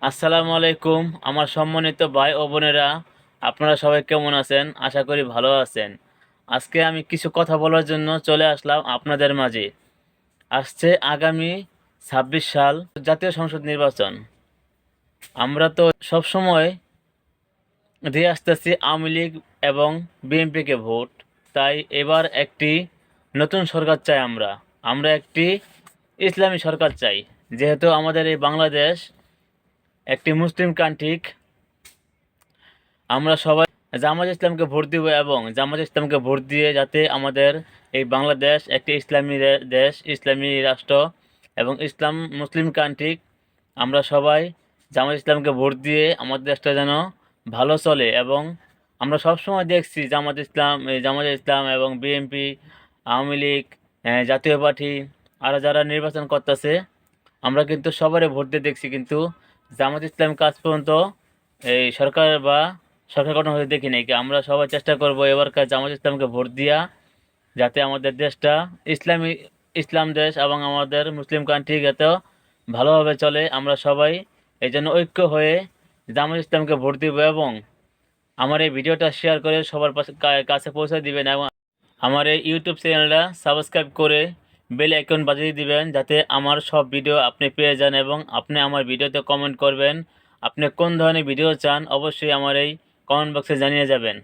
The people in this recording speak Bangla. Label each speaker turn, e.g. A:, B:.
A: আসসালামু আলাইকুম আমার সম্মানিত ভাই ও বোনেরা, আপনারা সবাই কেমন আছেন? আশা করি ভালো আছেন। আজকে আমি কিছু কথা বলার জন্য চলে আসলাম আপনাদের মাঝে। আসছে আগামী ২৬ সাল জাতীয় সংসদ নির্বাচন। আমরা তো সব সময় দিয়ে আসতেছি আওয়ামী লীগ এবং বিএনপিকে ভোট। তাই এবার একটি নতুন সরকার চাই আমরা। আমরা একটি ইসলামী সরকার চাই। যেহেতু আমাদের এই বাংলাদেশ একটি মুসলিম কান্ট্রি, আমরা সবাই জামাত ইসলামকে ভোট দিব এবং জামাত ইসলামকে ভোট দিয়ে যাতে আমাদের এই বাংলাদেশ একটি ইসলামী দেশ, ইসলামী রাষ্ট্র এবং ইসলাম মুসলিম কান্ট্রি, আমরা সবাই জামাত ইসলামকে ভোট দিয়ে আমাদের দেশটা যেন ভালো চলে। এবং আমরা সব সময় দেখছি জামাত ইসলাম এবং বিএনপি, আওয়ামী লীগ, জাতীয় পার্টি আর যারা নির্বাচন করতেছে, আমরা কিন্তু সবারই ভোট দিয়ে দেখছি, কিন্তু জামাত ইসলাম কাজ পর্যন্ত এই সরকার গঠন হতে দেখি নাকি। আমরা সবাই চেষ্টা করব এবারকার জামাত ইসলামকে ভোট দিয়া যাতে আমাদের দেশটা ইসলামী ইসলাম দেশ এবং আমাদের মুসলিম কান্ট্রি যাতে ভালোভাবে চলে। আমরা সবাই এই জন্য ঐক্য হয়ে জামাত ইসলামকে ভোট দিব এবং আমার এই ভিডিওটা শেয়ার করে সবার কাছে পৌঁছে দিবেন এবং আমার এই ইউটিউব চ্যানেলটা সাবস্ক্রাইব করে বেল আইকন বাজিয়ে দিবেন যাতে আমার সব ভিডিও আপনি পেয়ে যান এবং আপনি আমার ভিডিওতে কমেন্ট করবেন। আপনি কোন ধরনের ভিডিও চান অবশ্যই আমার এই কমেন্ট বক্সে জানিয়ে যাবেন।